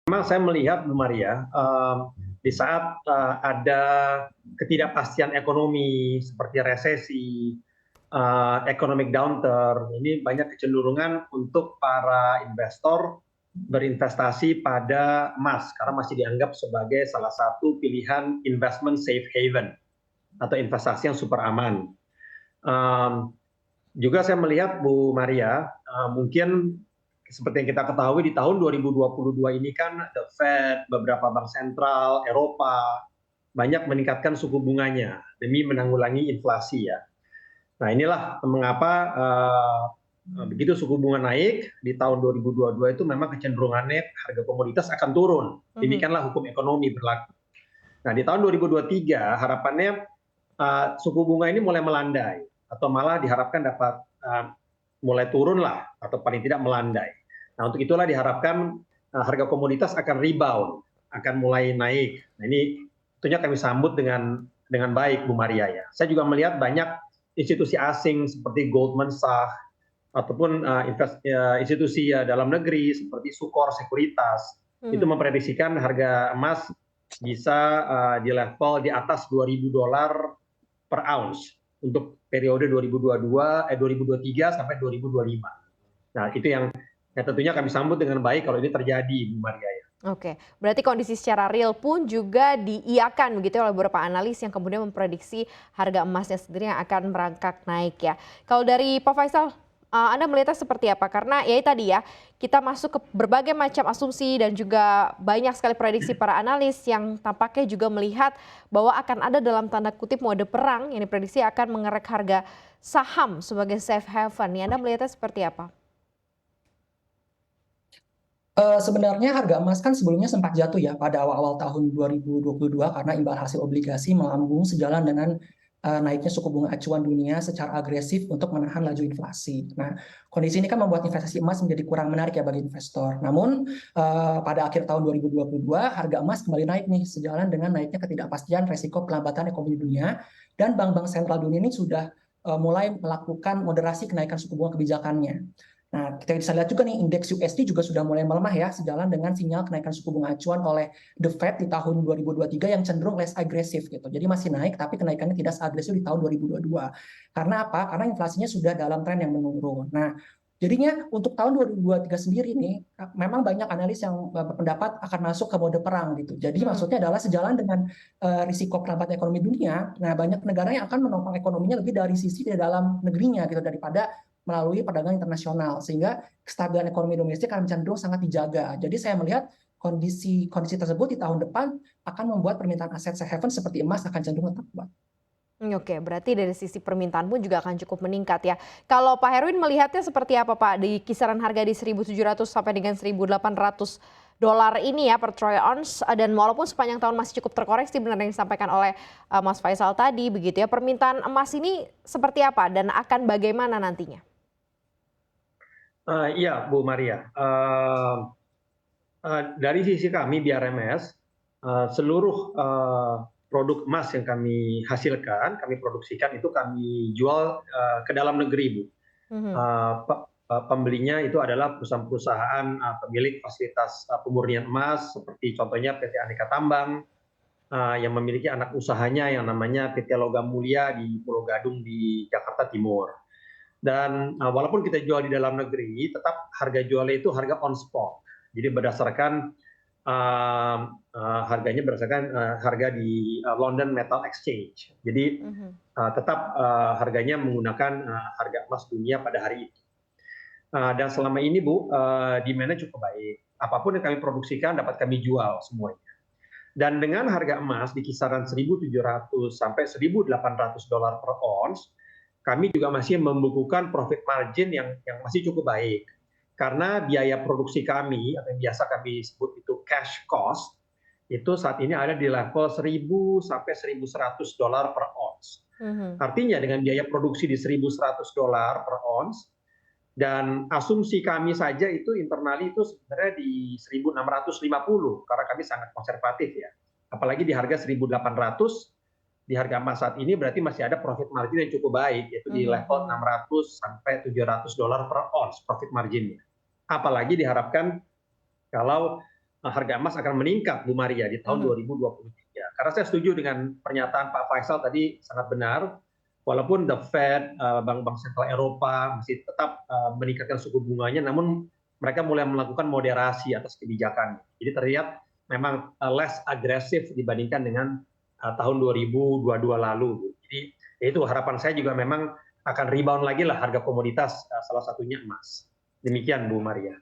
Memang saya melihat Bu Maria, di saat ada ketidakpastian ekonomi seperti resesi, economic downturn, ini banyak kecenderungan untuk para investor berinvestasi pada emas karena masih dianggap sebagai salah satu pilihan investment safe haven atau investasi yang super aman. Juga saya melihat Bu Maria, mungkin seperti yang kita ketahui di tahun 2022 ini kan The Fed, beberapa bank sentral Eropa banyak meningkatkan suku bunganya demi menanggulangi inflasi ya. Nah inilah mengapa begitu suku bunga naik di tahun 2022 itu memang kecenderungannya harga komoditas akan turun. Demikianlah hukum ekonomi berlaku. Nah di tahun 2023 harapannya suku bunga ini mulai melandai atau malah diharapkan dapat mulai turun lah atau paling tidak melandai. Nah untuk itulah diharapkan harga komoditas akan rebound, akan mulai naik. Nah ini tentunya kami sambut dengan baik Bu Maria ya. Saya juga melihat banyak institusi asing seperti Goldman Sachs ataupun institusi dalam negeri seperti Sukor Sekuritas itu memprediksikan harga emas bisa di level di atas $2.000 per ounce untuk periode 2023 sampai 2025. Nah, itu yang tentunya kami sambut dengan baik kalau ini terjadi, Bu Maria ya. Oke, berarti kondisi secara real pun juga diiakan begitu oleh beberapa analis yang kemudian memprediksi harga emasnya sendiri yang akan merangkak naik ya. Kalau dari Pak Faisal, Anda melihatnya seperti apa? Karena ya tadi ya, kita masuk ke berbagai macam asumsi dan juga banyak sekali prediksi para analis yang tampaknya juga melihat bahwa akan ada dalam tanda kutip mode perang yang diprediksi akan mengerek harga saham sebagai safe haven. Anda melihatnya seperti apa? Sebenarnya harga emas kan sebelumnya sempat jatuh ya pada awal-awal tahun 2022 karena imbal hasil obligasi melambung sejalan dengan naiknya suku bunga acuan dunia secara agresif untuk menahan laju inflasi. Nah, kondisi ini kan membuat investasi emas menjadi kurang menarik ya bagi investor. Namun pada akhir tahun 2022 harga emas kembali naik nih sejalan dengan naiknya ketidakpastian resiko pelambatan ekonomi dunia dan bank-bank sentral dunia ini sudah mulai melakukan moderasi kenaikan suku bunga kebijakannya. Nah, kita bisa lihat juga nih indeks USD juga sudah mulai melemah ya sejalan dengan sinyal kenaikan suku bunga acuan oleh The Fed di tahun 2023 yang cenderung less agresif gitu. Jadi masih naik tapi kenaikannya tidak seagresif di tahun 2022. Karena apa? Karena inflasinya sudah dalam tren yang menurun. Nah, jadinya untuk tahun 2023 sendiri nih memang banyak analis yang berpendapat akan masuk ke mode perang gitu. Jadi maksudnya adalah sejalan dengan risiko perlambatan ekonomi dunia. Nah, banyak negara yang akan menopang ekonominya lebih dari sisi di dalam negerinya gitu daripada melalui perdagangan internasional sehingga kestabilan ekonomi domestik akan cenderung sangat dijaga. Jadi saya melihat kondisi tersebut di tahun depan akan membuat permintaan aset safe haven seperti emas akan cenderung tetap kuat. Oke, berarti dari sisi permintaan pun juga akan cukup meningkat ya. Kalau Pak Herwin melihatnya seperti apa Pak di kisaran harga di 1.700 sampai dengan 1.800 dolar ini ya per troy ounce dan walaupun sepanjang tahun masih cukup terkoreksi benar yang disampaikan oleh Mas Faisal tadi begitu ya. Permintaan emas ini seperti apa dan akan bagaimana nantinya? Iya, Bu Maria. Dari sisi kami BRMS, seluruh produk emas yang kami hasilkan, kami produksikan itu kami jual ke dalam negeri, Bu. Pembelinya itu adalah perusahaan-perusahaan pemilik fasilitas pemurnian emas, seperti contohnya PT Aneka Tambang, yang memiliki anak usahanya yang namanya PT Logam Mulia di Pulau Gadung di Jakarta Timur. Dan walaupun kita jual di dalam negeri, tetap harga jualnya itu harga on spot. Jadi berdasarkan harganya berdasarkan harga di London Metal Exchange. Jadi tetap harganya menggunakan harga emas dunia pada hari itu. Dan selama ini Bu, demand-nya cukup baik. Apapun yang kami produksikan dapat kami jual semuanya. Dan dengan harga emas di kisaran 1.700 sampai 1.800 dolar per ounce, kami juga masih membukukan profit margin yang masih cukup baik. Karena biaya produksi kami, atau yang biasa kami sebut itu cash cost, itu saat ini ada di level 1.000 sampai 1.100 dolar per ounce. Artinya dengan biaya produksi di 1.100 dolar per ounce, dan asumsi kami saja itu internali itu sebenarnya di 1.650, karena kami sangat konservatif ya. Apalagi di harga 1.800, di harga emas saat ini berarti masih ada profit margin yang cukup baik, yaitu di level 600 sampai 700 dolar per ounce profit marginnya. Apalagi diharapkan kalau harga emas akan meningkat, Bu Maria, di tahun 2023. Karena saya setuju dengan pernyataan Pak Faisal tadi, sangat benar. Walaupun the Fed, bank-bank sentral Eropa masih tetap meningkatkan suku bunganya, namun mereka mulai melakukan moderasi atas kebijakan. Jadi terlihat memang less agresif dibandingkan dengan tahun 2022 lalu. Jadi itu harapan saya juga memang akan rebound lagi lah harga komoditas, salah satunya emas. Demikian Bu Maria.